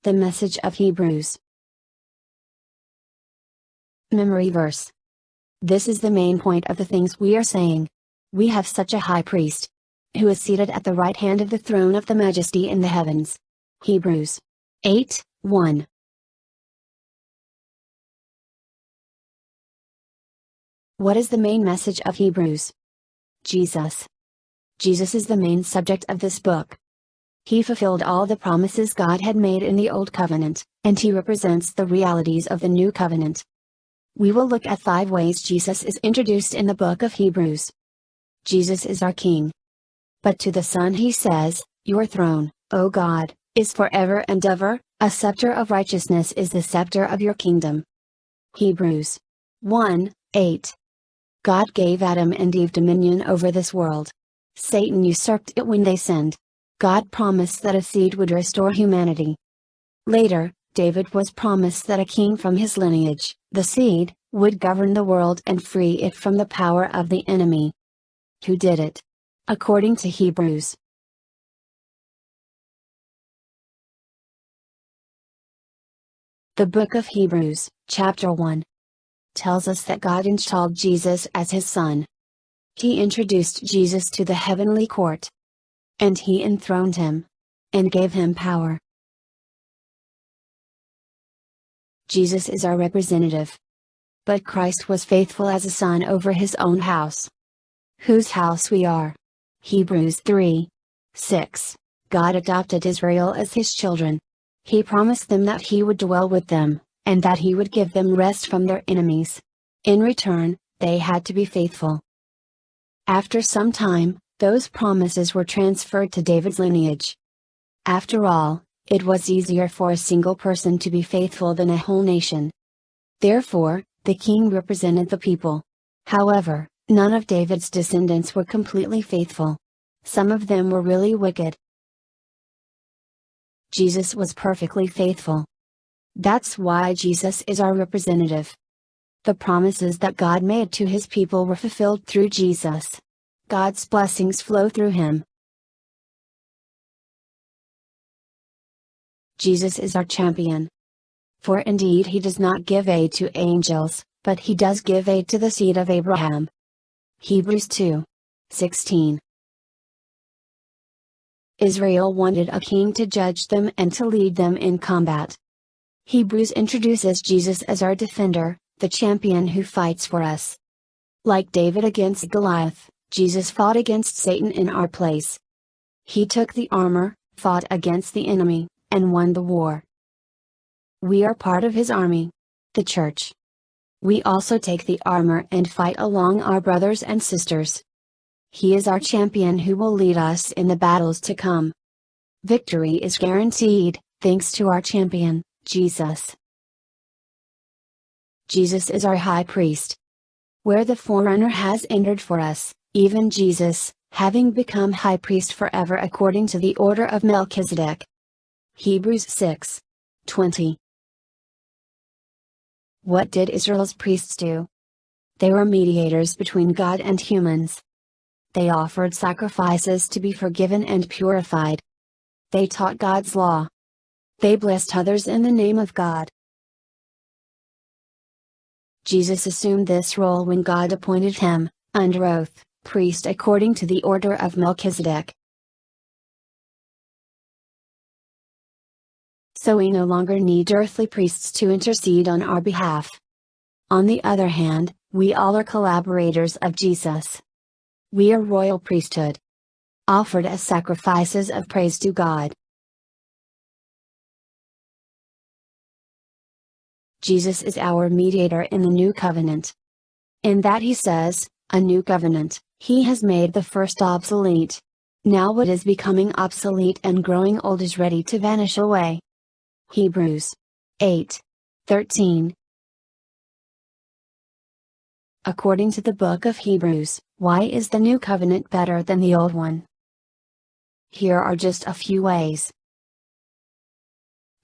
The message of Hebrews. Memory verse. This is the main point of the things we are saying. We have such a high priest, who is seated at the right hand of the throne of the majesty in the heavens. Hebrews 8:1. What is the main message of Hebrews? Jesus. Jesus is the main subject of this book. He fulfilled all the promises God had made in the Old Covenant, and he represents the realities of the New Covenant. We will look at 5 ways Jesus is introduced in the book of Hebrews. Jesus is our King. But to the Son he says, "Your throne, O God, is forever and ever, a scepter of righteousness is the scepter of your kingdom." Hebrews 1:8. God gave Adam and Eve dominion over this world. Satan usurped it when they sinned. God promised that a seed would restore humanity. Later, David was promised that a king from his lineage, the seed, would govern the world and free it from the power of the enemy. Who did it? According to Hebrews. The book of Hebrews, chapter 1, tells us that God installed Jesus as his son. He introduced Jesus to the heavenly court. And he enthroned him. And gave him power. Jesus is our representative. But Christ was faithful as a son over his own house. Whose house we are. Hebrews 3:6. God adopted Israel as his children. He promised them that he would dwell with them, and that he would give them rest from their enemies. In return, they had to be faithful. After some time, those promises were transferred to David's lineage. After all, it was easier for a single person to be faithful than a whole nation. Therefore, the king represented the people. However, none of David's descendants were completely faithful. Some of them were really wicked. Jesus was perfectly faithful. That's why Jesus is our representative. The promises that God made to his people were fulfilled through Jesus. God's blessings flow through him. Jesus is our champion. For indeed he does not give aid to angels, but he does give aid to the seed of Abraham. Hebrews 2:16. Israel wanted a king to judge them and to lead them in combat. Hebrews introduces Jesus as our defender, the champion who fights for us. Like David against Goliath, Jesus fought against Satan in our place. He took the armor, fought against the enemy, and won the war. We are part of his army, the church. We also take the armor and fight along our brothers and sisters. He is our champion who will lead us in the battles to come. Victory is guaranteed, thanks to our champion, Jesus. Jesus is our high priest. Where the forerunner has entered for us, even Jesus, having become high priest forever according to the order of Melchizedek. Hebrews 6:20. What did Israel's priests do? They were mediators between God and humans. They offered sacrifices to be forgiven and purified. They taught God's law. They blessed others in the name of God. Jesus assumed this role when God appointed him, under oath, priest according to the order of Melchizedek. So we no longer need earthly priests to intercede on our behalf. On the other hand, we all are collaborators of Jesus. We are royal priesthood, offered as sacrifices of praise to God. Jesus is our mediator in the new covenant. In that he says, a new covenant, he has made the first obsolete. Now what is becoming obsolete and growing old is ready to vanish away. Hebrews 8:13. According to the book of Hebrews, why is the new covenant better than the old one? Here are just a few ways.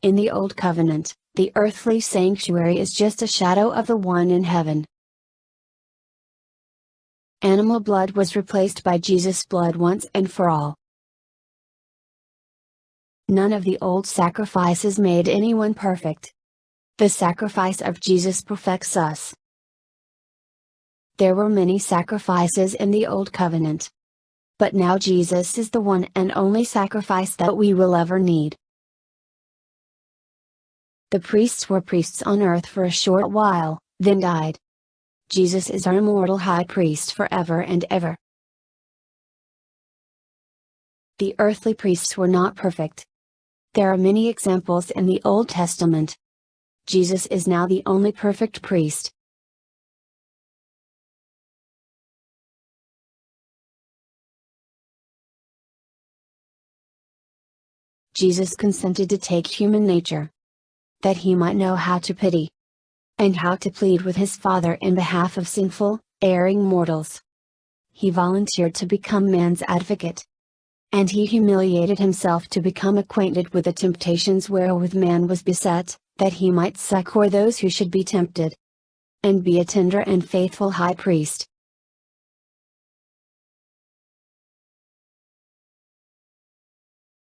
In the old covenant, the earthly sanctuary is just a shadow of the one in heaven. Animal blood was replaced by Jesus' blood once and for all. None of the old sacrifices made anyone perfect. The sacrifice of Jesus perfects us. There were many sacrifices in the Old Covenant. But now Jesus is the one and only sacrifice that we will ever need. The priests were priests on earth for a short while, then died. Jesus is our immortal high priest forever and ever. The earthly priests were not perfect. There are many examples in the Old Testament. Jesus is now the only perfect priest. Jesus consented to take human nature, that he might know how to pity, and how to plead with his Father in behalf of sinful, erring mortals. He volunteered to become man's advocate. And he humiliated himself to become acquainted with the temptations wherewith man was beset, that he might succor those who should be tempted, and be a tender and faithful high priest.